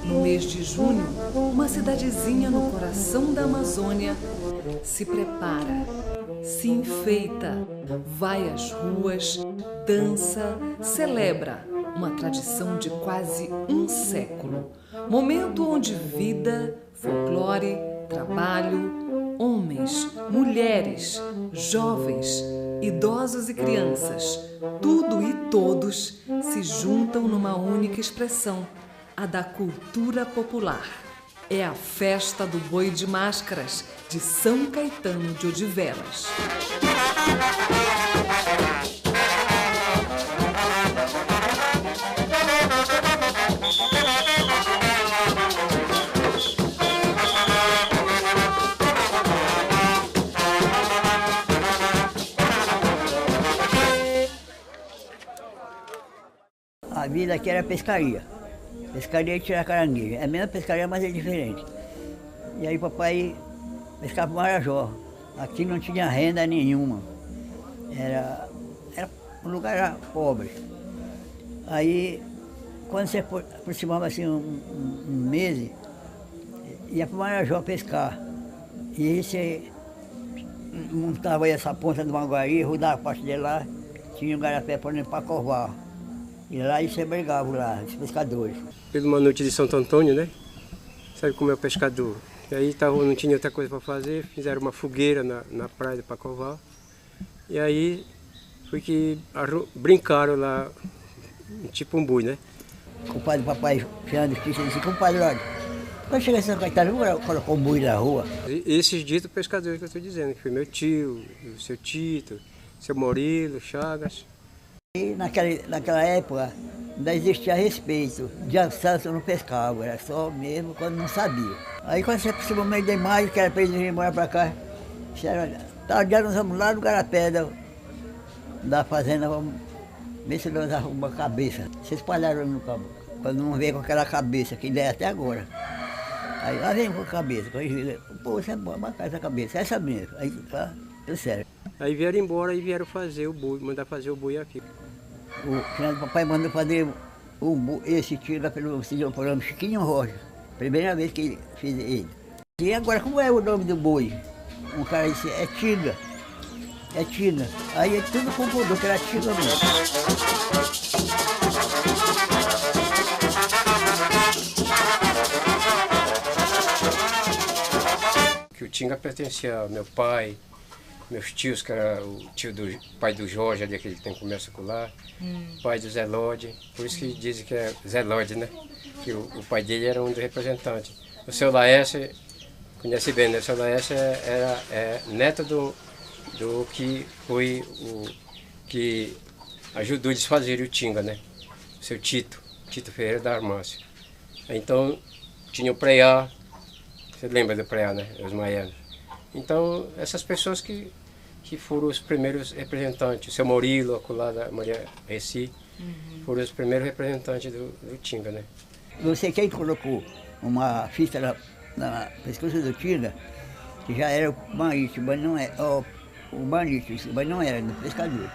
No mês de junho, uma cidadezinha no coração da Amazônia se prepara, se enfeita, vai às ruas, dança, celebra uma tradição de quase um século. Momento onde vida, folclore, trabalho, homens, mulheres, jovens, idosos e crianças, tudo e todos se juntam numa única expressão, a da cultura popular. É a festa do Boi de Máscaras, de São Caetano de Odivelas. A vida aqui era pescaria. Pescaria de tirar caranguejo. É a mesma pescaria, mas é diferente. E aí papai pescava no Marajó. Aqui não tinha renda nenhuma. Era um lugar pobre. Aí, quando você aproximava assim um mês, ia para o Marajó pescar. E aí você montava aí essa ponta do Manguari, rodava a parte de lá, tinha um garapé para covar. E lá eles se brigavam lá, os pescadores. Pelo uma noite de Santo Antônio, né? Sabe como é o pescador? E aí não tinha outra coisa para fazer, fizeram uma fogueira na praia de Pacoval. E aí foi que brincaram lá, tipo um boi, né? O compadre do papai, Fernando Cristo, disse, compadre, olha, quando chegar em São Caetano, vamos colocar um boi na rua. Esses ditos pescadores que eu estou dizendo, que foi meu tio, o seu Tito, seu Murilo, Chagas. E naquela época ainda existia respeito, de assado não pescava, era só mesmo quando não sabia. Aí quando você aproximou o mês de maio, que era para eles irem embora para cá, disseram, olha, tal dia nós vamos lá no garapé da fazenda, vamos ver se nós arrumamos a cabeça. Se espalharam no cabo, quando não veio com aquela cabeça, que ideia até agora. Aí lá vem com a cabeça, quando eles viram, pô, você é bom, essa cabeça, essa mesmo. Aí tá, tudo sério. Aí vieram embora e vieram fazer o boi, mandar fazer o boi aqui. O papai mandou fazer esse tiro lá pelo programa Chiquinho Rocha. Primeira vez que fiz ele. E agora, como é o nome do boi? Um cara disse, é Tiga. É Tiga. Aí ele tudo concordou que era Tiga mesmo. Que o Tinga pertencia ao meu pai, meus tios, que era o pai do Jorge, ali aquele que tem comércio lá, pai do Zé Lode, por isso que dizem que é Zé Lode, né? Que o pai dele era um dos representantes. O seu Laércio, conhece bem, né? O seu Laércio é neto do que foi o que ajudou a desfazer o Tinga, né? O seu Tito Ferreira da Armácio. Então, tinha o Preá, você lembra do Preá, né? Os maianos. Então, essas pessoas que foram os primeiros representantes, o seu Murilo, acolá da Maria Reci, foram os primeiros representantes do Tinga, né? Não sei quem colocou uma fita na pescoço do Tinga, que já era o Banite, mas não é, o Banite, mas não era do pescador.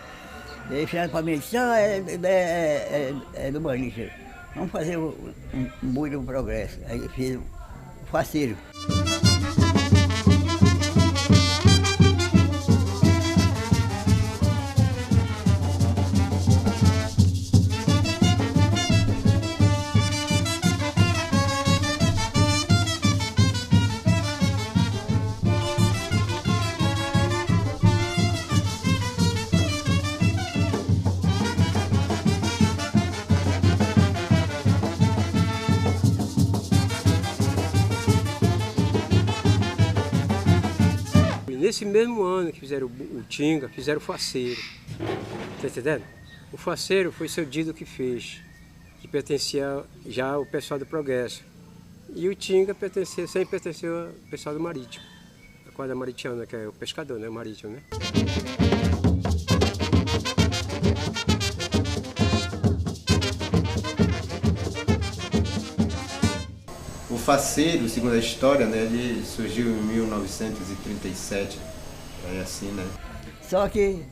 E aí chegaram para mim e disse, é do Banite, vamos fazer um boi do progresso. Aí fiz o faceiro. nesse mesmo ano que fizeram o Tinga, fizeram o Faceiro. Tá entendendo? O Faceiro foi seu Dido que fez, que pertencia já ao pessoal do Progresso. E o Tinga sempre pertenceu ao pessoal do Marítimo, a quadra maritiana, que é o pescador, né? O marítimo, né? O Faceiro, segundo a história, né, ele surgiu em 1937, é assim, né? Só que,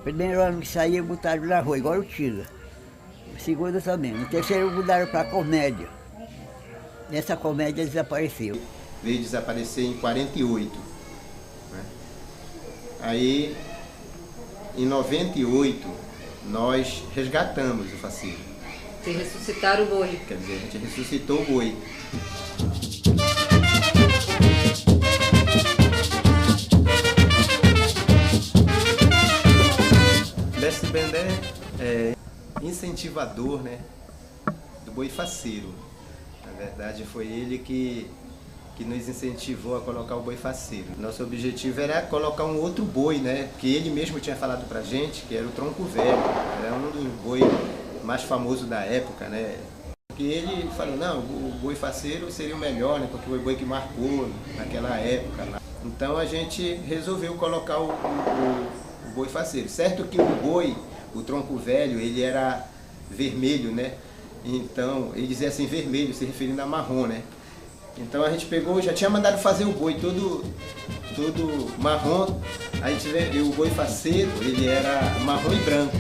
primeiro ano que saía, botaram na rua, igual o Tinga. O segundo também. No terceiro mudaram para comédia. Nessa comédia desapareceu. Veio desaparecer em 48. Né? Aí, em 98, nós resgatamos o Faceiro. Vocês ressuscitaram o boi. Quer dizer, a gente ressuscitou o boi. Mestre Bendé é incentivador, né, do boi faceiro. Na verdade, foi ele que nos incentivou a colocar o boi faceiro. Nosso objetivo era colocar um outro boi, né, que ele mesmo tinha falado pra gente, que era o tronco velho. Era um dos bois mais famosos da época, né. Porque ele falou, não, o boi faceiro seria o melhor, né, porque foi o boi que marcou naquela época lá. Então a gente resolveu colocar o boi faceiro. Certo que o boi, o tronco velho, ele era vermelho, né? Então, ele dizia assim, vermelho, se referindo a marrom, né? Então a gente pegou, já tinha mandado fazer o boi todo marrom. Aí o boi faceiro, ele era marrom e branco.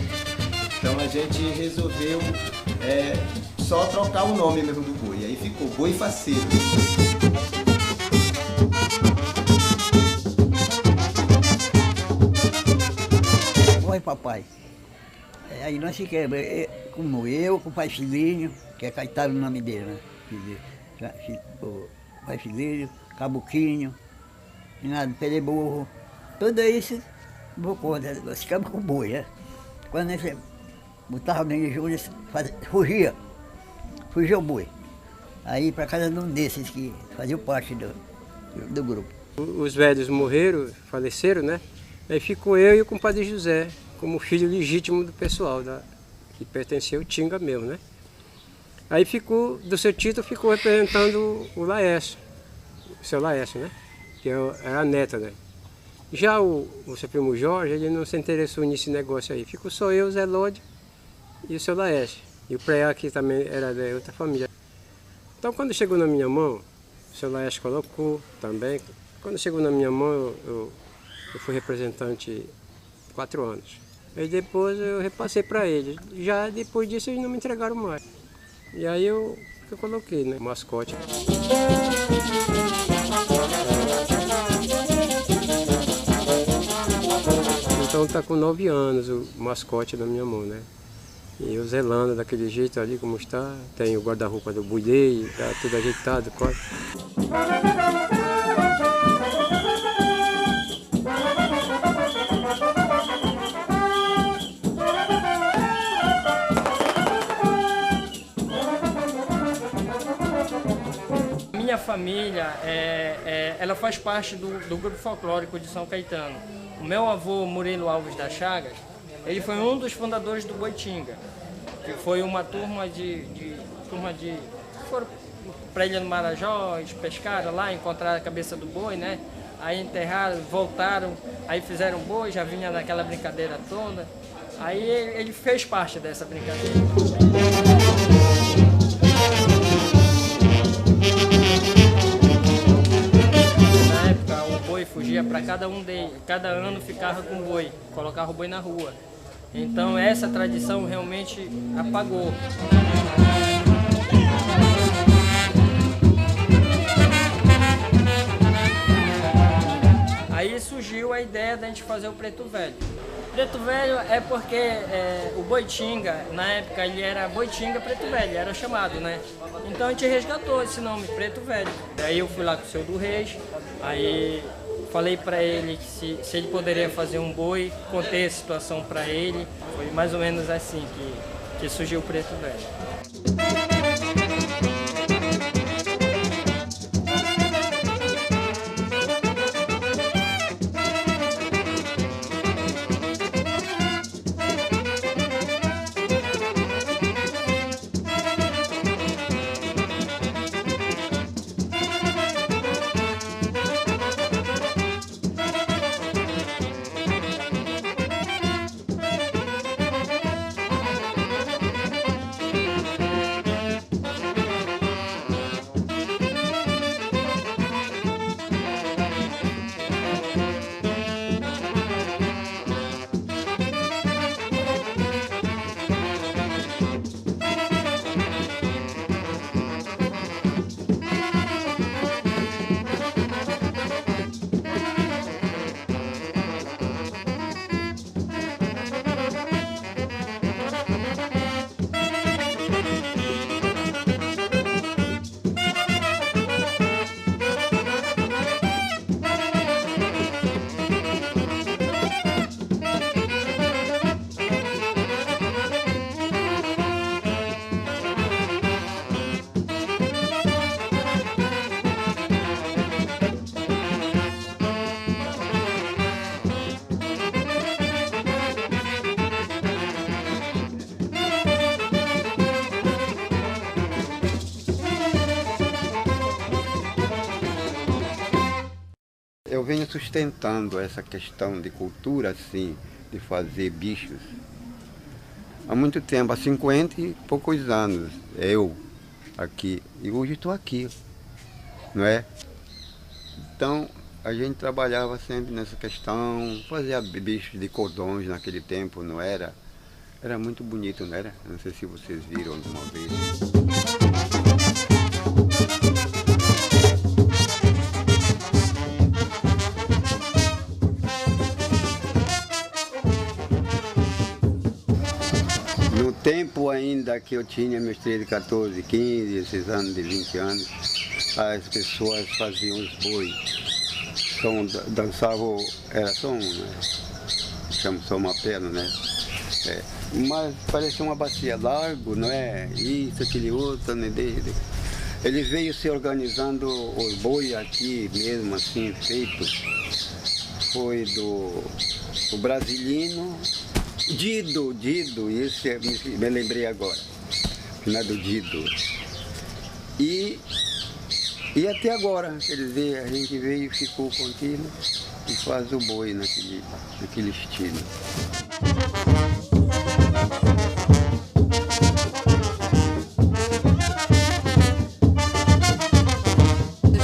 Então a gente resolveu só trocar o nome mesmo do boi. Aí ficou boi faceiro. Oi, papai. Aí nós ficamos, como eu, com o pai Filhinho, que é Caetano o nome dele, né? O pai Filhinho, Cabuquinho, Pereburro, tudo isso, vou conta, nós ficamos com o boi, né? Quando nós botava o Menino Júnior, fugia o boi. Aí para casa de um desses que fazia parte do grupo. Os velhos morreram, faleceram, né? Aí ficou eu e o compadre José, como filho legítimo do pessoal, que pertencia ao Tinga mesmo, né? Aí ficou, do seu título, ficou representando o Laércio, o seu Laércio, né? Que era a neta, né? Já o seu primo Jorge, ele não se interessou nesse negócio aí. Ficou só eu, o Zé Lode e o seu Laércio. E o Preá, que também era de outra família. Então, quando chegou na minha mão, o seu Laércio colocou também. Quando chegou na minha mão, eu fui representante 4 anos. Aí depois eu repassei para eles. Já depois disso eles não me entregaram mais. E aí eu coloquei, né, o mascote. Então tá com 9 anos o mascote na minha mão, né? E eu zelando daquele jeito ali como está. Tem o guarda-roupa do Buidei, tá tudo ajeitado, quase. Minha família, ela faz parte do grupo folclórico de São Caetano. O meu avô, Murilo Alves da Chagas, ele foi um dos fundadores do Boi Tinga, que foi uma turma foram para a Ilha do Marajó, eles pescaram lá, encontraram a cabeça do boi, né? Aí enterraram, voltaram, aí fizeram boi, já vinha naquela brincadeira toda. Aí ele fez parte dessa brincadeira. Na época o boi fugia para cada um deles, cada ano ficava com o boi, colocava o boi na rua. Então essa tradição realmente apagou. Aí surgiu a ideia da gente fazer o Preto Velho. Preto Velho é porque o Boi Tinga, na época ele era Boi Tinga Preto Velho, era chamado, né? Então a gente resgatou esse nome, Preto Velho. Aí eu fui lá com o seu do Reis, aí falei para ele que se ele poderia fazer um boi, contei a situação para ele. Foi mais ou menos assim que surgiu o Preto Velho. Eu venho sustentando essa questão de cultura, assim, de fazer bichos, há muito tempo, há 50 e poucos anos, eu aqui, e hoje estou aqui, não é? Então, a gente trabalhava sempre nessa questão, fazia bichos de cordões naquele tempo, não era? Era muito bonito, não era? Não sei se vocês viram alguma vez. No tempo ainda que eu tinha meus 13, 14, 15, esses anos de 20 anos, as pessoas faziam os bois, dançavam, era som, né? Chama só uma perna, né? Mas parecia uma bacia largo, não é? Isso, aquele outro, né? Ele veio se organizando os bois aqui mesmo, assim, feito. Foi do Brasilino, Dido, esse me lembrei agora, não é do Dido. E até agora, quer dizer, a gente veio e ficou contínuo e faz o boi naquele estilo.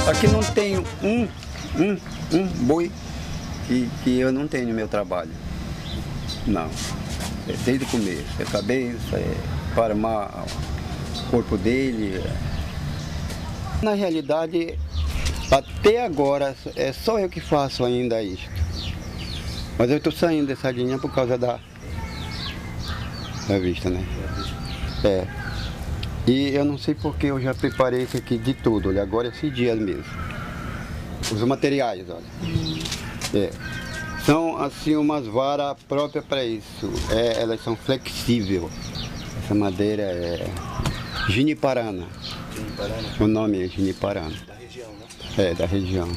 Aqui não tenho um boi que eu não tenho no meu trabalho. Não. Desde o começo. É cabeça, para armar o corpo dele. Na realidade, até agora, é só eu que faço ainda isso. Mas eu estou saindo dessa linha por causa da vista, né? E eu não sei porque eu já preparei isso aqui de tudo. Olha, agora é esse dia mesmo. Os materiais, olha. São assim umas varas próprias para isso. Elas são flexíveis. Essa madeira é Giniparana. O nome é Giniparana. Da região, né? Da região.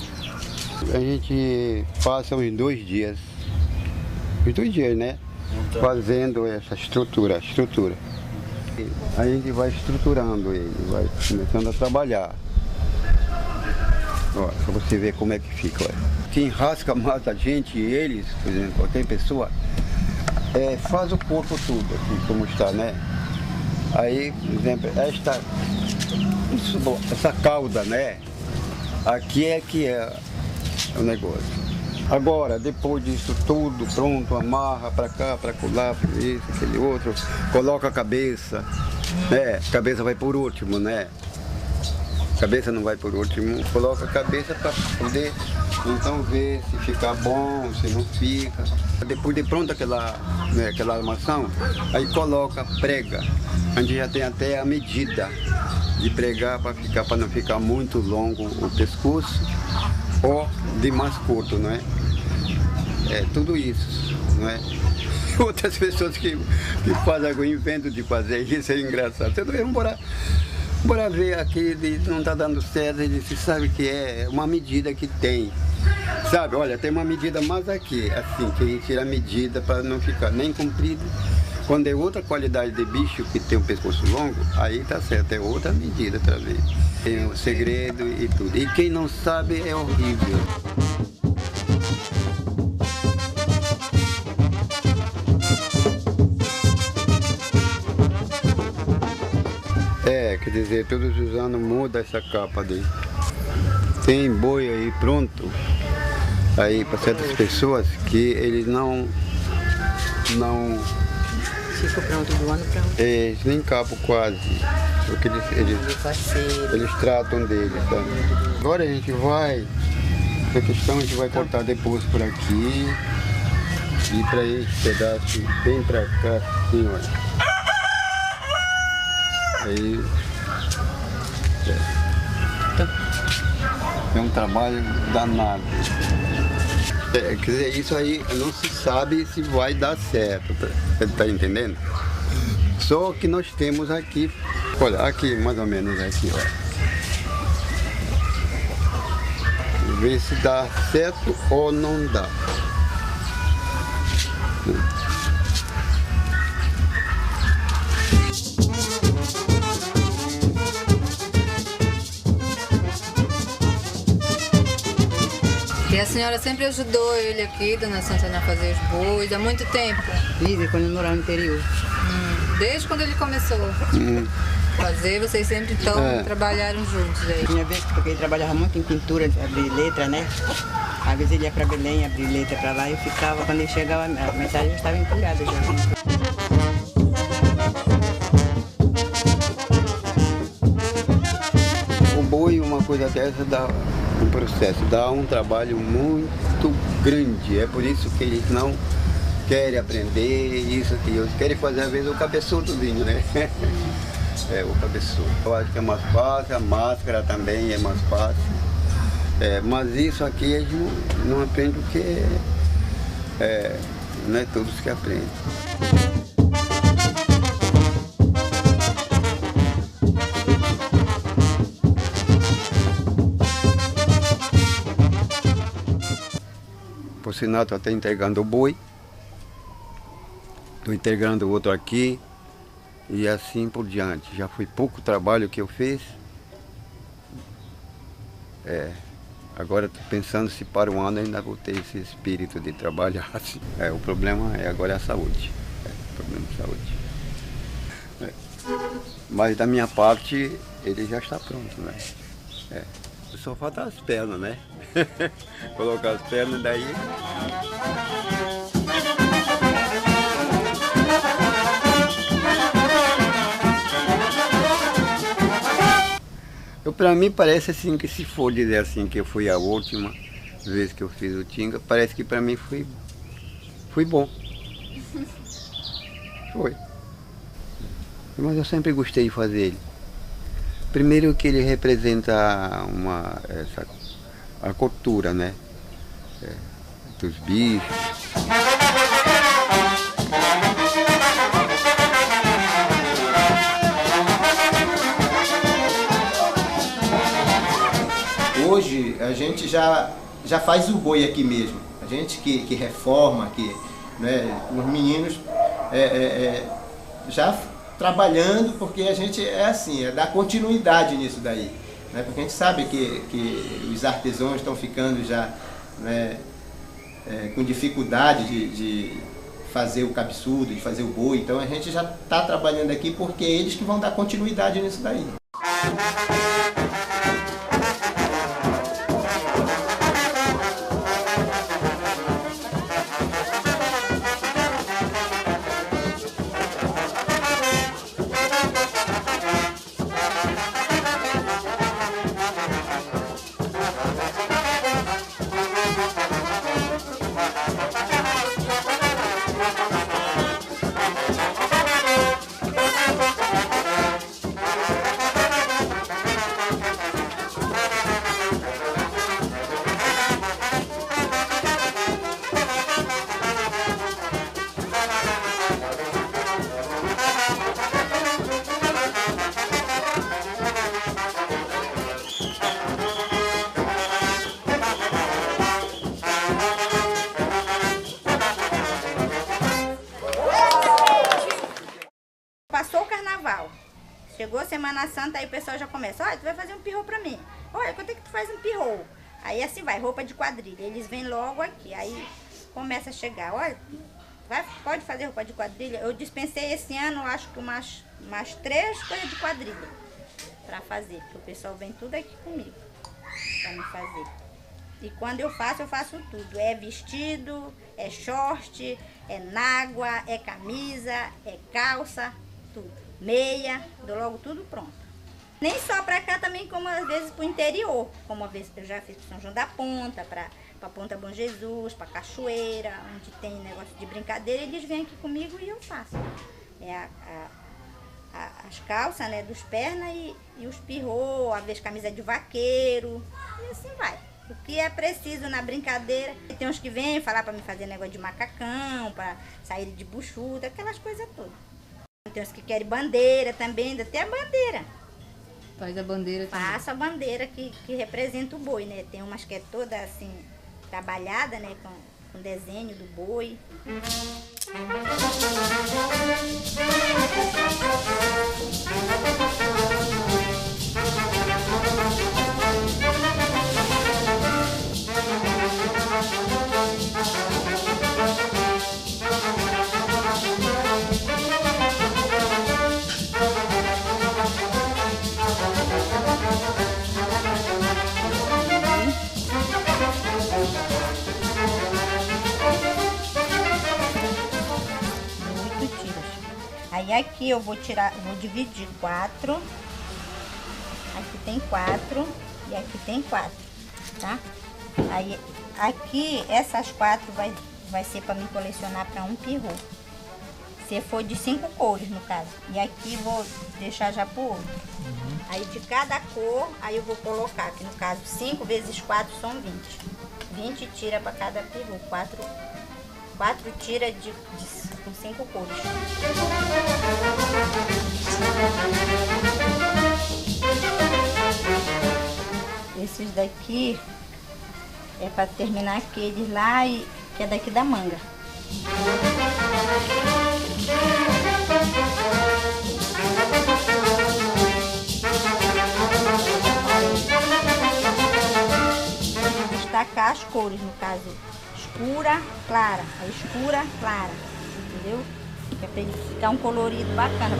A gente passa uns 2 dias. Uns 2 dias, né? Fazendo essa estrutura. A gente vai estruturando ele, vai começando a trabalhar. Olha, para você ver como é que fica. Olha. Quem rasca mais a gente, eles, por exemplo, qualquer pessoa, faz o corpo tudo, assim, como está, né? Aí, por exemplo, essa cauda, né? Aqui é que é o negócio. Agora, depois disso tudo pronto, amarra para cá, para colar, para isso, aquele outro, coloca a cabeça, né? A cabeça vai por último, né? A cabeça não vai por último, coloca a cabeça para poder então ver se fica bom, se não fica. Depois de pronta aquela armação, aí coloca, prega. A gente já tem até a medida de pregar para não ficar muito longo o pescoço ou de mais curto, não é? É tudo isso, não é? Outras pessoas que fazem algum invento de fazer isso é engraçado. Você não bora ver aqui, não está dando certo, ele sabe que é uma medida que tem. Sabe, olha, tem uma medida mais aqui, assim, que a gente tira a medida para não ficar nem comprido. Quando é outra qualidade de bicho que tem um pescoço longo, aí tá certo, é outra medida outra vez. Tem o segredo e tudo. E quem não sabe é horrível. Quer dizer, todos os anos muda essa capa dele. Tem boi aí pronto, aí para certas pessoas que eles não Fica pronto do ano para outro. Eles nem capam quase, porque eles tratam deles, tá? Agora a gente vai, essa questão a gente vai cortar depois por aqui e para esse pedaço bem para cá, assim, olha. Aí é um trabalho danado. Quer dizer, isso aí não se sabe se vai dar certo, tá entendendo? Só que nós temos aqui, olha, aqui mais ou menos aqui, ó. Ver se dá certo ou não dá. E a senhora sempre ajudou ele aqui, dona Santana, a fazer os bois, há muito tempo? Desde quando eu morava no interior. Desde quando ele começou fazer, vocês sempre então trabalharam juntos aí? Tinha vezes porque ele trabalhava muito em pintura, de abrir letra, né? Às vezes ele ia para Belém, abrir letra para lá e eu ficava, quando ele chegava, a metade já estava empolhada já. O boi, uma coisa dessa, dá um processo, dá um trabalho muito grande. É por isso que eles não querem aprender isso aqui. Eles querem fazer, às vezes, o cabeçudozinho, né? É, o cabeçudo. Eu acho que é mais fácil, a máscara também é mais fácil. É, mas isso aqui eles não aprendem porque não é todos que aprendem. Por sinal, estou até entregando o boi, estou entregando o outro aqui e assim por diante. Já foi pouco trabalho que eu fiz. Agora estou pensando se para o ano ainda vou ter esse espírito de trabalhar assim. O problema agora é a saúde. O problema de saúde. Mas da minha parte ele já está pronto, né? Só falta as pernas, né? Colocar as pernas daí. Para mim parece assim que, se for dizer assim que foi a última vez que eu fiz o Tinga, parece que para mim foi bom. Foi. Mas eu sempre gostei de fazer ele. Primeiro que ele representa a cultura, né? Dos bichos. Hoje a gente já faz o boi aqui mesmo. A gente que reforma, né, os meninos já trabalhando, porque a gente assim, dar continuidade nisso daí. Né, porque a gente sabe que os artesãos estão ficando já, né, com dificuldade de fazer o cabeçudo, de fazer o boi. Então a gente já está trabalhando aqui porque é eles que vão dar continuidade nisso daí. Passou o carnaval, chegou Semana Santa, aí o pessoal já começa, olha, tu vai fazer um pirrô pra mim. Olha, quanto é que tu faz um pirrô? Aí assim vai, roupa de quadrilha, eles vêm logo aqui, aí começa a chegar, olha, pode fazer roupa de quadrilha? Eu dispensei esse ano, acho que umas 3 coisas de quadrilha pra fazer, porque o pessoal vem tudo aqui comigo pra me fazer. E quando eu faço tudo, é vestido, é short, é nágua, é camisa, é calça, tudo. Meia, dou logo tudo pronto. Nem só pra cá também, como às vezes pro interior, como às vezes eu já fiz pro São João da Ponta, pra Ponta Bom Jesus, pra Cachoeira, onde tem negócio de brincadeira, eles vêm aqui comigo e eu faço. As calças, né, dos pernas e os pirrô, às vezes camisa de vaqueiro, e assim vai. O que é preciso na brincadeira. Tem uns que vêm falar para me fazer negócio de macacão, para sair de buchuda, aquelas coisas todas. Tem uns que querem bandeira também, ainda tem a bandeira. Faz a bandeira também. Faço a bandeira que representa o boi, né? Tem umas que é toda assim, trabalhada, né? Com desenho do boi. aqui eu vou dividir 4. Aqui tem 4 e aqui tem 4, tá? Aí aqui essas 4 vai ser para mim colecionar para um pirro. Se for de 5 cores no caso. E aqui vou deixar já pro outro. Aí de cada cor, aí eu vou colocar, que no caso 5 vezes 4 são 20. 20 tira para cada pirro. 4 tira com 5 cores. Esses daqui é para terminar aqueles lá, que é daqui da manga. Destacar as cores, no caso, escura, clara, a escura, clara, entendeu? Que é para ele ficar um colorido bacana.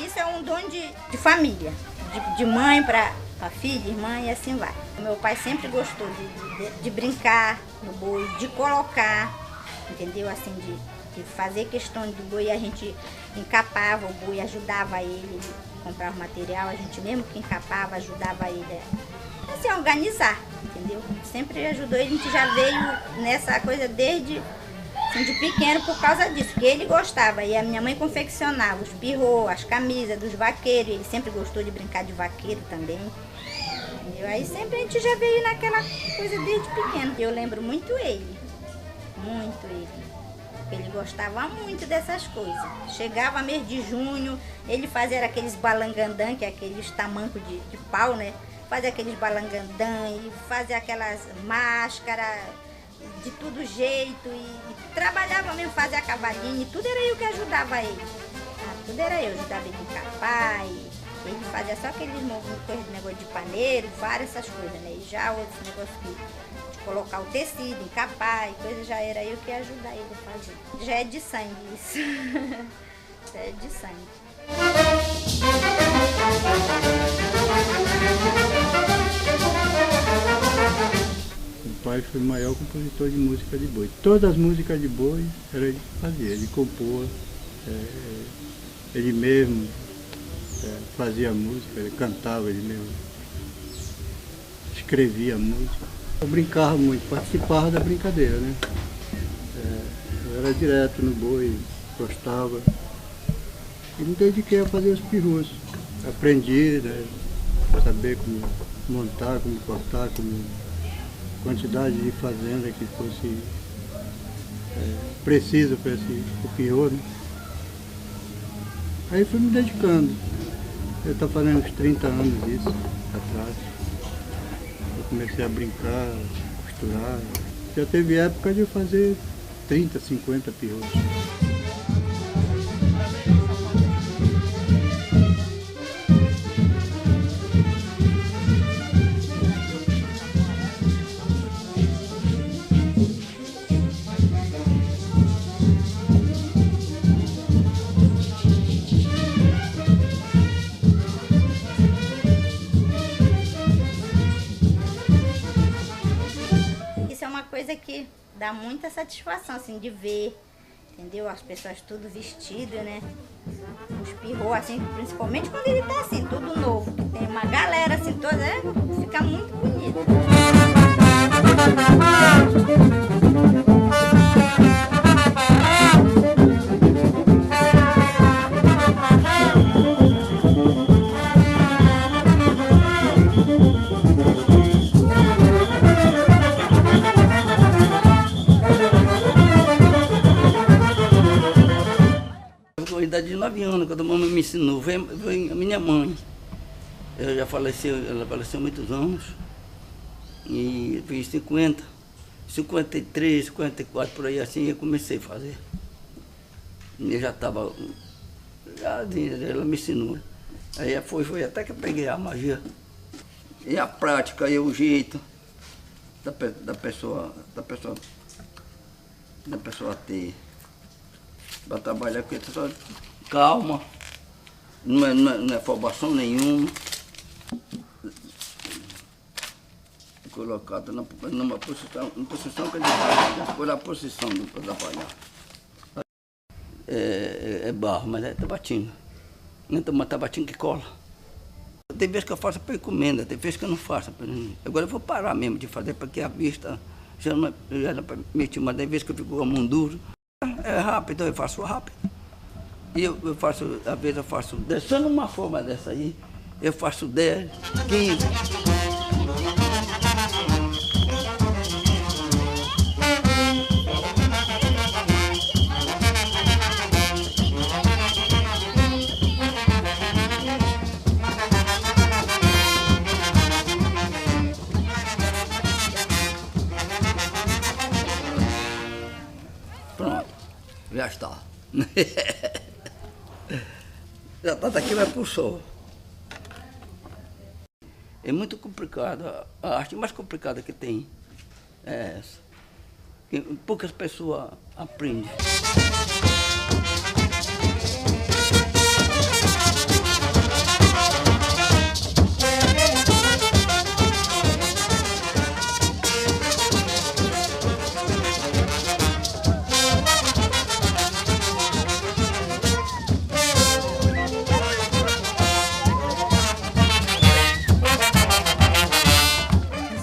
Isso é um dom de família, de mãe para filha, irmã e assim vai. Meu pai sempre gostou de brincar no boi, de colocar, entendeu? Assim, de fazer questão do boi, a gente encapava o boi, ajudava ele, comprava material, a gente mesmo que encapava, ajudava ele a se organizar, entendeu? Sempre ajudou ele, a gente já veio nessa coisa desde assim, de pequeno por causa disso, porque ele gostava, e a minha mãe confeccionava os pirrô, as camisas dos vaqueiros, ele sempre gostou de brincar de vaqueiro também. Entendeu? Aí sempre a gente já veio naquela coisa desde pequeno. Eu lembro muito ele, ele gostava muito dessas coisas. Chegava mês de junho, ele fazia aqueles balangandã, que é aqueles tamancos de pau, né? Fazia aqueles balangandã e fazia aquelas máscaras de todo jeito e trabalhava mesmo, fazia cavalinho, tudo era eu que ajudava ele. Tudo era eu, ajudava ele a encapar, ele fazia só aqueles movimentos, negócio de paneiro, várias essas coisas, né? E já outros negócios de colocar o tecido, encapar e coisa, já era eu que ia ajudar ele a fazer. Já é de sangue isso. Já é de sangue. O pai foi o maior compositor de música de boi. Todas as músicas de boi era ele que fazia, ele compôs, ele mesmo fazia a música, ele cantava, ele mesmo escrevia a música. Eu brincava muito, participava da brincadeira, né? Eu era direto no boi, gostava. E me dediquei a fazer os pirrus. Aprendi, né? Saber como montar, como cortar, como quantidade de fazenda que fosse precisa para o pirru, né? Aí fui me dedicando. Eu estou fazendo uns 30 anos disso atrás. Eu comecei a brincar, costurar. Já teve época de eu fazer 30, 50 pirrus. Coisa que dá muita satisfação, assim, de ver, entendeu? As pessoas tudo vestido, né? Os pirrô, assim, principalmente quando ele tá assim, tudo novo, que tem uma galera, assim, toda, fica muito bonito. De 9 anos, quando a mamãe me ensinou, veio a minha mãe. Ela já faleceu, ela faleceu há muitos anos. E fiz 50, 53, 54, por aí assim, eu comecei a fazer. E eu já estava, ela me ensinou. Aí foi até que eu peguei a magia. E a prática, e o jeito da pessoa ter. Para trabalhar com só calma, não é afobação nenhuma. colocado numa posição que ele faz por a posição da palha. É barro, mas é tabatinga. Então, uma tabatinga que cola. Tem vezes que eu faço para encomenda, tem vezes que eu não faço. Agora eu vou parar mesmo de fazer, porque a vista já não era para mexer, mas tem vezes que eu fico com a mão dura. É rápido, eu faço rápido. E eu faço, às vezes eu faço 10, só numa forma dessa aí, eu faço 10, 15. Pronto, já está. Já está daqui, vai pro sol. É muito complicado. A arte mais complicada que tem é essa. Que poucas pessoas aprendem.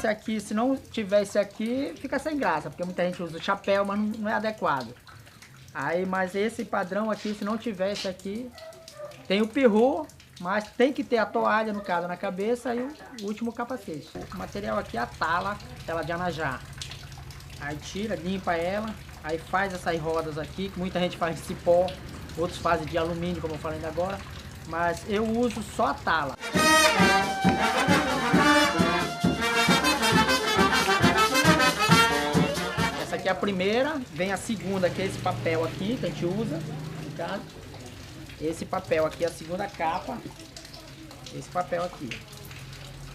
Aqui, se não tiver esse aqui, fica sem graça, porque muita gente usa o chapéu, mas não é adequado. Aí, mas esse padrão aqui, se não tiver esse aqui, tem o peru, mas tem que ter a toalha, no caso, na cabeça e o último capacete. O material aqui é a tala de anajá. Aí tira, limpa ela, aí faz essas rodas aqui, que muita gente faz de cipó, outros fazem de alumínio, como eu falei ainda agora, mas eu uso só a tala. Aqui é a primeira, vem a segunda, que é esse papel aqui que a gente usa, no caso. Esse papel aqui é a segunda capa, esse papel aqui.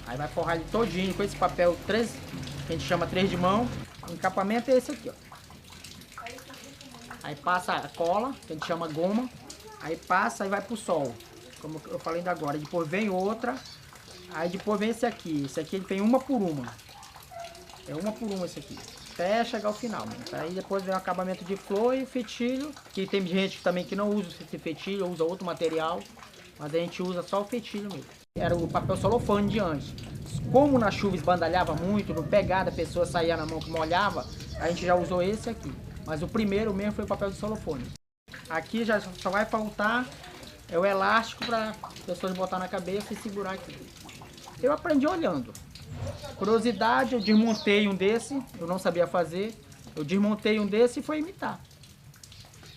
Aí vai forrar ele todinho com esse papel 3, que a gente chama 3 de mão. O encapamento é esse aqui, ó. Aí passa a cola, que a gente chama goma. Aí passa e vai pro sol, como eu falei ainda agora. Depois vem outra, aí depois vem esse aqui. Esse aqui ele vem uma por uma. É uma por uma esse aqui. Até chegar ao final. Aí depois vem o acabamento de flor e o fetilho, que tem gente também que não usa esse fetilho, usa outro material, mas a gente usa só o fetilho mesmo. Era o papel celofane de antes. Como na chuva esbandalhava muito, no pegada a pessoa saía na mão que molhava, a gente já usou esse aqui. Mas o primeiro mesmo foi o papel de celofane. Aqui já só vai faltar o elástico para as pessoas botar na cabeça e segurar aqui. Eu aprendi olhando. Curiosidade, eu desmontei um desse, eu não sabia fazer, eu desmontei um desse e foi imitar.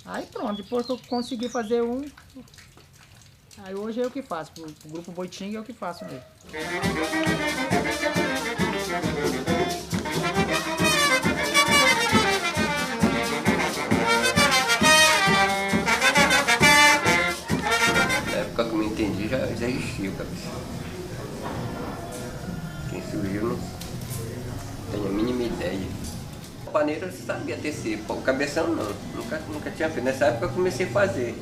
Aí pronto, depois que eu consegui fazer um, aí hoje é eu que faço, o grupo Boitinga é eu que faço mesmo. Na época que eu me entendi já existia o cabeção. Quem surgiu não tem a mínima ideia. O paneiro sabia tecer, o cabeção não, nunca tinha feito. Nessa época eu comecei a fazer.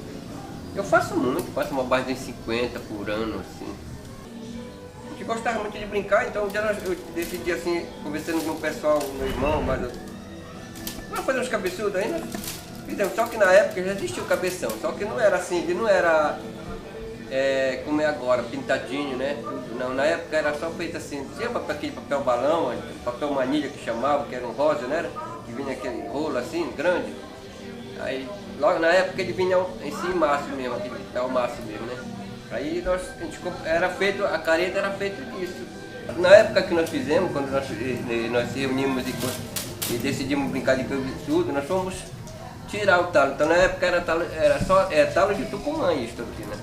Eu faço muito, faço uma base de 50 por ano, assim. A gente gostava muito de brincar, então um dia eu decidi assim, conversando com o pessoal, meu irmão, mas vamos fazer uns cabeçudos aí, nós fizemos. Só que na época já existia o cabeção, só que não era assim, ele não era como é agora, pintadinho, né? Não, na época era só feito assim, tinha aquele papel balão, papel manilha que chamava, que era um rosa, né? Que vinha aquele rolo assim, grande. Aí, logo na época ele vinha em si maço mesmo, aquele papel maço mesmo, né? Aí era feito, a careta era feita disso. Na época que nós fizemos, quando nós se reunimos e decidimos brincar de cabeçudo, nós fomos tirar o talo. Então na época era só talo de tucumã isso aqui, né?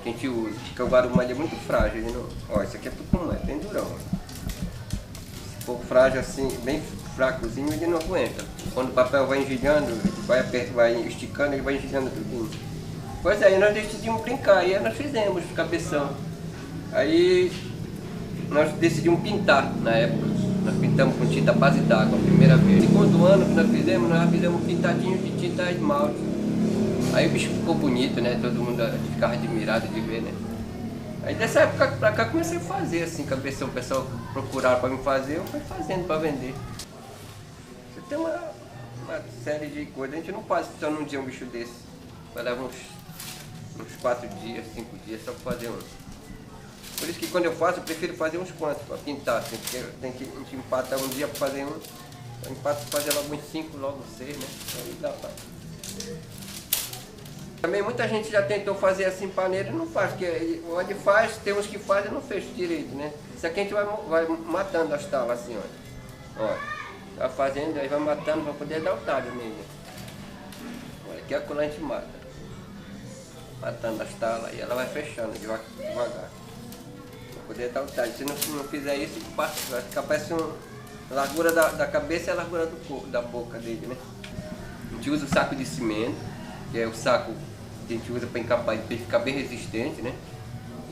Que a gente usa, porque o guarumã é muito frágil. Ele não... Ó, esse aqui é tucumã, é bem durão. Se for frágil assim, bem fracozinho, ele não aguenta. Quando o papel vai engelhando, vai esticando, ele vai engelhando tudinho. Pois é, aí nós decidimos brincar, aí nós fizemos o cabeção. Aí nós decidimos pintar na época. Nós pintamos com tinta base d'água a primeira vez. Segundo ano que nós fizemos pintadinho de tinta esmalte. Aí o bicho ficou bonito, né? Todo mundo ficava admirado de ver, né? Aí dessa época pra cá comecei a fazer assim, cabeça, o pessoal procurava para me fazer, eu fui fazendo para vender. Você tem uma série de coisas, a gente não faz só num dia um bicho desse. Vai levar uns 4 dias, 5 dias só para fazer um. Por isso que quando eu faço, eu prefiro fazer uns quantos para pintar, assim, porque a gente empata um dia para fazer um, eu empato para fazer logo uns 5, logo 6, né? Aí dá para. Também muita gente já tentou fazer assim paneiro e não faz, porque onde faz, tem uns que fazem e não fez direito, né? Isso aqui a gente vai matando as talas assim, olha. Vai fazendo, aí vai matando para poder dar o talho nele. Olha, aqui a cola a gente mata. Matando as talas e ela vai fechando devagar. Para poder dar o talho. Se não fizer isso, vai ficar parece a largura da cabeça e a largura do corpo, da boca dele, né? A gente usa o saco de cimento, que é o saco que a gente usa para encapar e para ficar bem resistente, né?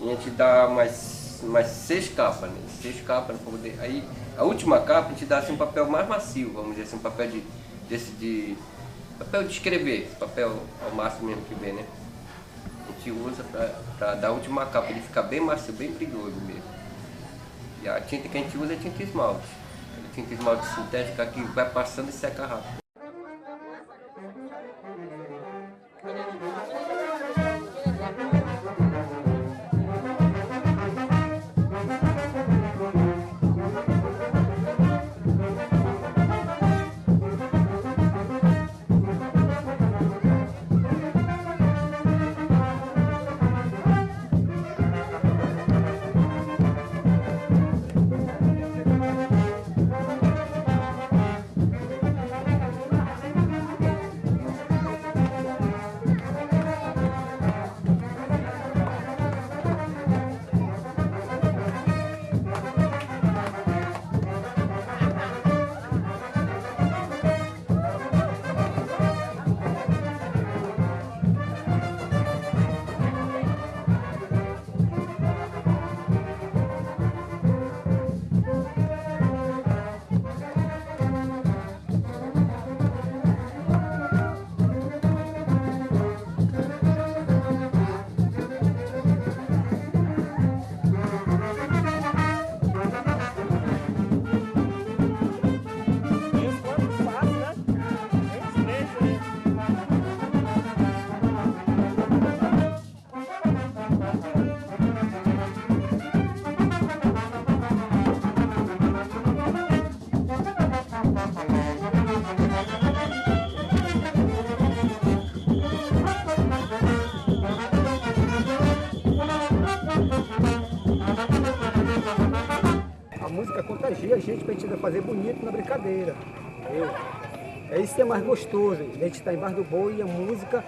E a gente dá mais 6 capas, né? 6 capas para poder. Aí a última capa a gente dá assim um papel mais macio, vamos dizer assim, um papel papel de escrever, esse papel ao máximo mesmo que vem, né? A gente usa para dar a última capa, ele ficar bem macio, bem brilhoso mesmo. E a tinta que a gente usa é tinta esmalte. A tinta esmalte sintética que vai passando e seca rápido. Contagia a gente pra gente fazer bonito na brincadeira. É isso que é mais gostoso. A gente está embaixo do boi e a música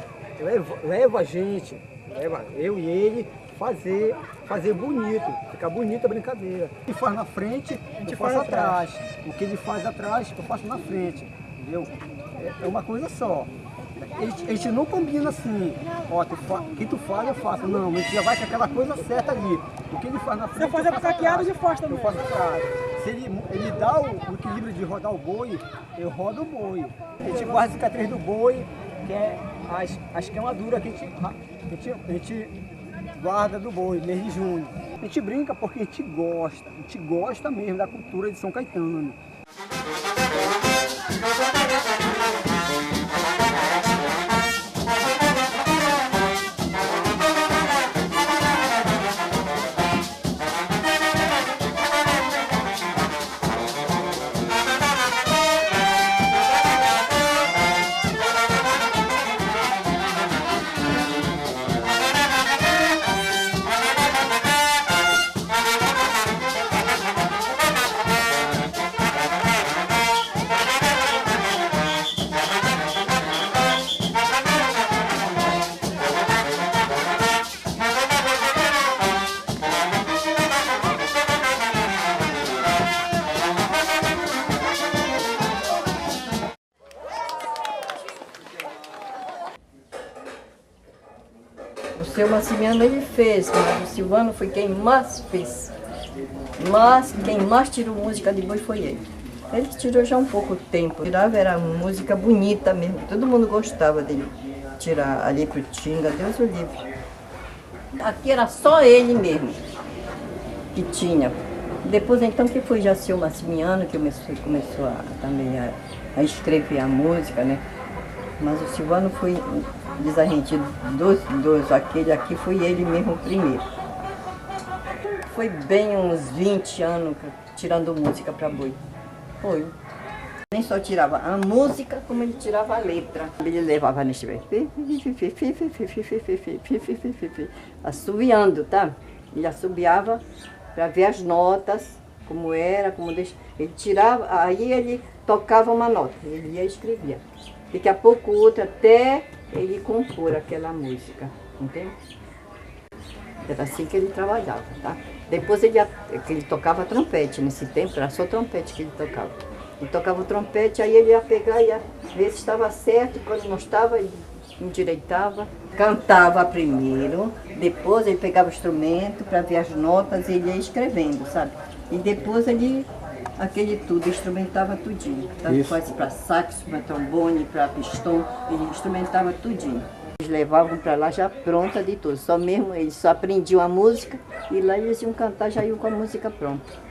leva a gente, leva eu e ele, fazer bonito, ficar bonita a brincadeira. O que faz na frente, a gente faz atrás. O que ele faz atrás, eu faço na frente. Entendeu? É uma coisa só. A gente não combina assim, ó, o que tu faz eu faço. Não, a gente já vai com aquela coisa certa ali. O que ele faz na frente. Você faz a saqueada de força também. Eu faço atrás. Se ele dá o equilíbrio de rodar o boi, eu rodo o boi. A gente guarda a cicatriz do boi, que é as queimaduras que a gente guarda do boi, mês de junho. A gente brinca porque a gente gosta mesmo da cultura de São Caetano. O seu Maximiano ele fez, mas o Silvano foi quem mais fez. Mas quem mais tirou música de boi foi ele. Ele tirou já um pouco tempo. Tirava, era música bonita mesmo. Todo mundo gostava dele tirar ali pro Tinga, Deus o livre. Aqui era só ele mesmo que tinha. Depois então que foi Jacil Massimiano, que começou também a escrever a música, né? Mas o Silvano foi, diz a gente, aquele aqui foi ele mesmo o primeiro. Foi bem uns 20 anos tirando música para boi. Foi. Nem só tirava a música, como ele tirava a letra. Ele levava nesse assobiando, tá? Ele assobiava para ver as notas, como era, como deixa. Ele tirava, aí ele tocava uma nota, ele ia e escrevia. Daqui a pouco outra, até ele compor aquela música, entende? Era assim que ele trabalhava, tá? Depois ele tocava trompete, nesse tempo era só trompete que ele tocava. Ele tocava o trompete, aí ele ia pegar e ia ver se estava certo, quando não estava, ele endireitava. Cantava primeiro, depois ele pegava o instrumento para ver as notas e ele ia escrevendo, sabe? E depois ele, aquele tudo, instrumentava tudinho. Tanto faz para saxo, para trombone, para pistão, ele instrumentava tudinho. Eles levavam para lá já pronta de tudo, só mesmo eles só aprendiam a música e lá eles iam cantar, já iam com a música pronta.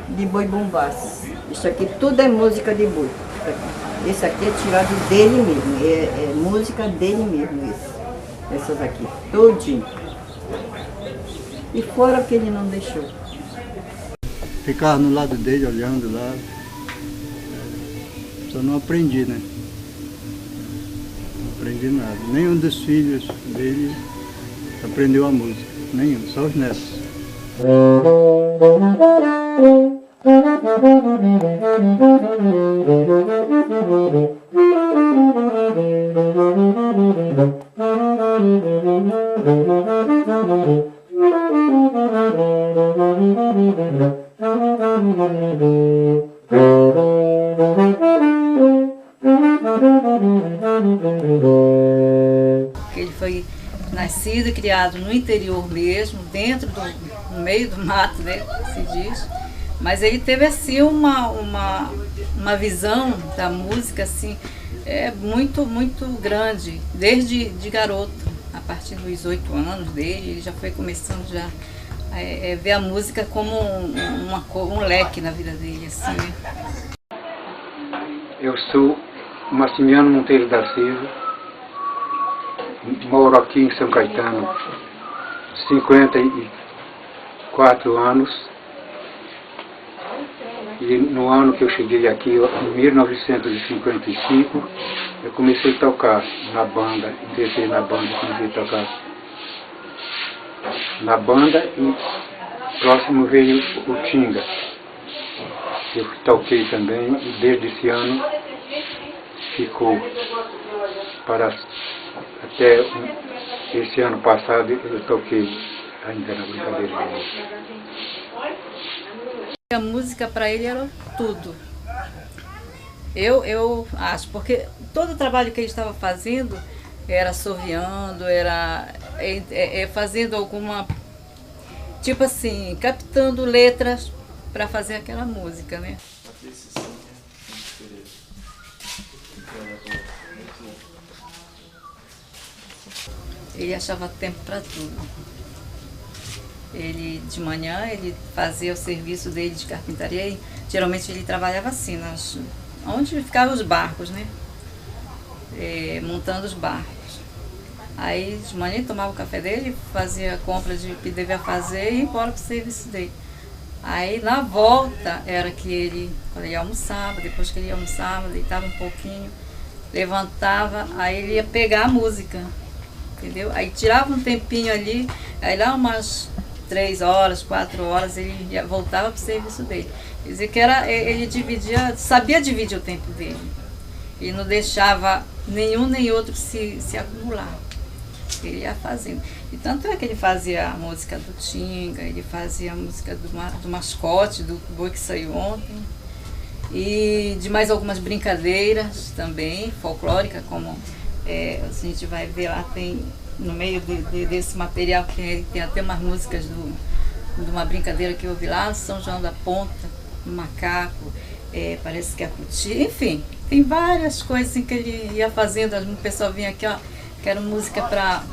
De Boi Bumbás. Isso aqui tudo é música de boi. Esse aqui é tirado dele mesmo, é música dele mesmo, essas aqui, todinho. E fora que ele não deixou. Ficava no lado dele, olhando lá. Só não aprendi, né? Não aprendi nada. Nenhum dos filhos dele aprendeu a música. Nenhum, só os netos. Ele foi nascido e criado no interior mesmo, no meio do mato, né, se diz. Mas ele teve assim uma visão da música assim, muito muito grande, de garoto. A partir dos 8 anos dele, ele já foi começando já a ver a música como um leque na vida dele, assim, né? Eu sou Massimiano Monteiro da Silva, moro aqui em São Caetano, 54 anos. E no ano que eu cheguei aqui, em 1955, eu comecei a tocar na banda, entrei na banda, comecei a tocar na banda e próximo veio o Tinga. Eu toquei também e desde esse ano ficou para até esse ano passado eu toquei ainda na brincadeira dele. A música para ele era tudo. Eu acho, porque todo o trabalho que ele estava fazendo era assoviando, era fazendo alguma, tipo assim, captando letras para fazer aquela música, né? Ele achava tempo para tudo. Ele, de manhã, ele fazia o serviço dele de carpintaria e geralmente ele trabalhava assim, onde ficavam os barcos, né? Montando os barcos. Aí, de manhã, ele tomava o café dele, fazia a compra de que devia fazer e ia embora para o serviço dele. Aí, na volta, era que ele, quando ele almoçava, depois que ele almoçava, deitava um pouquinho, levantava, aí ele ia pegar a música, entendeu? Aí tirava um tempinho ali, aí lá umas 3 horas, 4 horas, ele voltava para o serviço dele. Quer dizer que ele sabia dividir o tempo dele. E não deixava nenhum nem outro se acumular. Ele ia fazendo. E tanto é que ele fazia a música do Tinga, ele fazia a música do mascote, do boi que saiu ontem. E de mais algumas brincadeiras também, folclóricas, como a gente vai ver lá, tem no meio desse material que tem até umas músicas de uma brincadeira que eu vi lá, São João da Ponta, no Macaco, parece que é a Cuti, enfim, tem várias coisas assim, que ele ia fazendo, o pessoal vinha aqui, ó, quero música para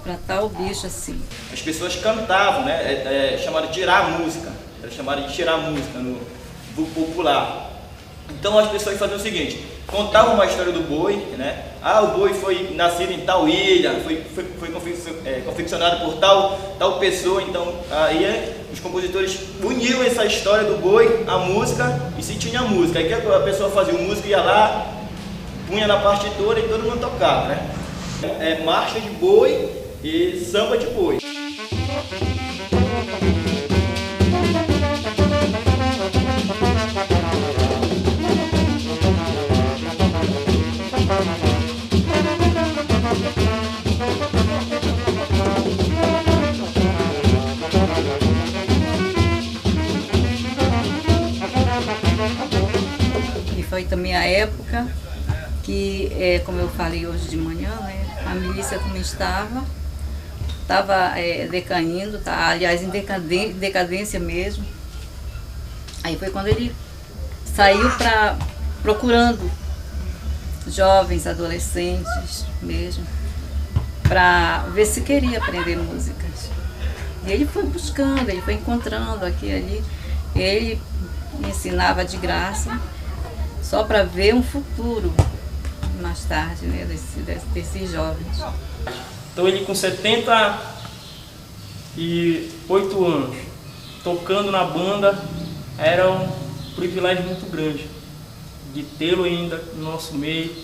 para tal bicho assim. As pessoas cantavam, né? Chamaram de tirar a música. Era chamado de tirar a música no vulgo popular. Então as pessoas faziam o seguinte, contavam uma história do boi, né? Ah, o boi foi nascido em tal ilha, foi confeccionado por tal pessoa. Então aí os compositores uniam essa história do boi à música e se tinha música. Aí a pessoa fazia o músico, ia lá, punha na partitura e todo mundo tocava, né? Marcha de boi e samba de boi. E foi também a época que, como eu falei hoje de manhã, né, a milícia também estava decaindo, aliás, em decadência mesmo. Aí foi quando ele saiu procurando jovens, adolescentes mesmo, para ver se queria aprender músicas. E ele foi buscando, ele foi encontrando aqui e ali. Ele ensinava de graça, só para ver um futuro mais tarde, né, desses jovens. Então ele com 78 anos, tocando na banda, era um privilégio muito grande de tê-lo ainda no nosso meio,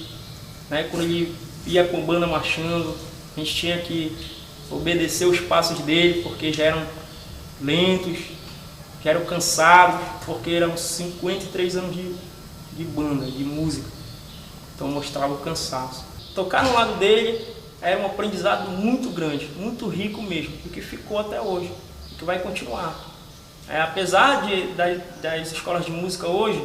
né? Quando ele ia com a banda marchando, a gente tinha que obedecer os passos dele, porque já eram lentos, já eram cansados, porque eram 53 anos de banda, de música. Então mostrava o cansaço. Tocar no lado dele era um aprendizado muito grande, muito rico mesmo, e que ficou até hoje, e que vai continuar. Apesar das escolas de música hoje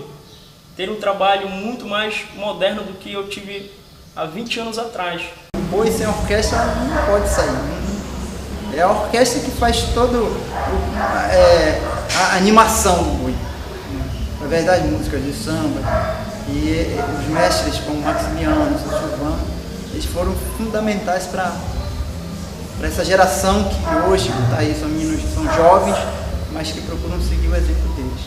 ter um trabalho muito mais moderno do que eu tive há 20 anos atrás. O boi sem orquestra não pode sair. É a orquestra que faz toda a animação do boi. Na verdade, músicas de samba. E os mestres como Maximiano, São Silvano, eles foram fundamentais para essa geração que hoje está aí, são meninos que são jovens, mas que procuram seguir o exemplo deles.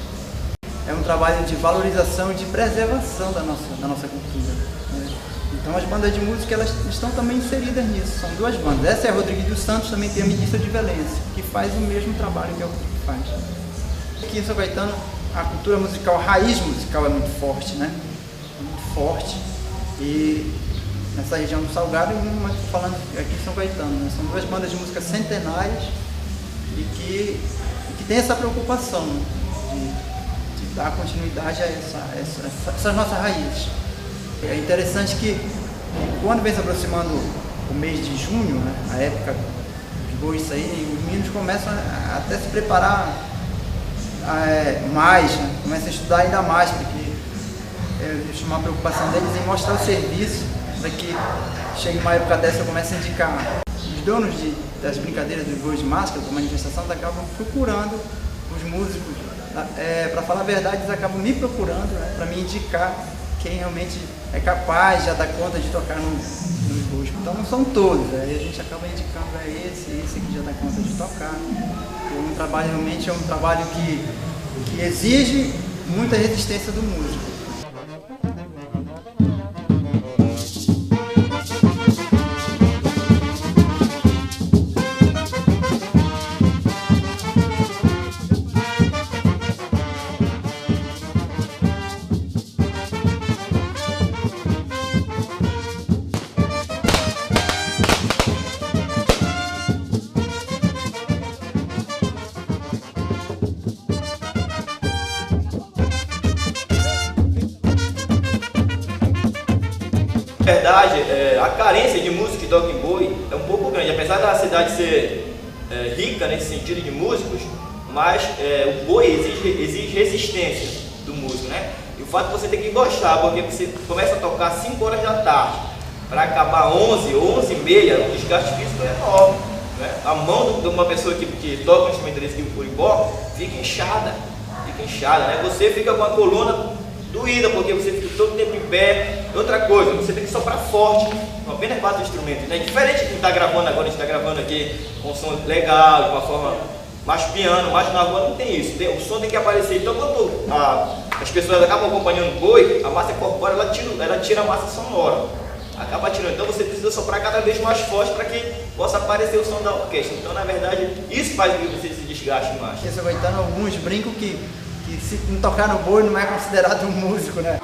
É um trabalho de valorização e de preservação da nossa cultura, né? Então as bandas de música, elas estão também inseridas nisso, são duas bandas. Essa é a Rodrigues dos Santos, também tem a Milícia de Velência, que faz o mesmo trabalho que a Rodrigues faz. Aqui em São Caetano, a cultura musical, a raiz musical é muito forte, né? Muito forte. E nessa região do Salgado, mas falando aqui em São Caetano, né? São duas bandas de música centenárias e que tem essa preocupação de dar continuidade a essas nossas raízes. É interessante que quando vem se aproximando o mês de junho, né? A época dos bois saírem, os meninos começam a até se preparar mais, né? Começam a estudar ainda mais, porque existe uma preocupação deles em mostrar o serviço, para que chegue uma época dessa eu comece a indicar. Os donos das brincadeiras dos bois de máscara, da manifestação, acabam procurando os músicos. Para falar a verdade, eles acabam me procurando, né, para me indicar quem realmente é capaz, já dá conta de tocar nos bois. Então não são todos, aí a gente acaba indicando esse que já dá conta de tocar. Um trabalho realmente é um trabalho que exige muita resistência do músico. Na verdade, a carência de música que toca em boi é um pouco grande, apesar da cidade ser rica nesse sentido de músicos, mas o boi exige resistência do músico, né? E o fato de você ter que gostar, porque você começa a tocar às 5 horas da tarde, para acabar 11 ou 11h30, o desgaste físico é enorme, né? A mão de uma pessoa que toca um instrumento desse tipo curibó fica inchada, né? Você fica com a coluna doída, porque você fica todo tempo em pé. Outra coisa, você tem que soprar forte, com apenas 4 instrumentos. É diferente de quem está gravando agora, a gente está gravando aqui com um som legal, de uma forma mais piano, mas na rua não tem isso. O som tem que aparecer. Então quando as pessoas acabam acompanhando o boi, a massa corpórea ela tira a massa sonora. Acaba tirando. Então você precisa soprar cada vez mais forte para que possa aparecer o som da orquestra. Então, na verdade, isso faz com que você se desgaste mais. Esse Goitano, alguns brincam que se não tocar no boi não é considerado um músico, né?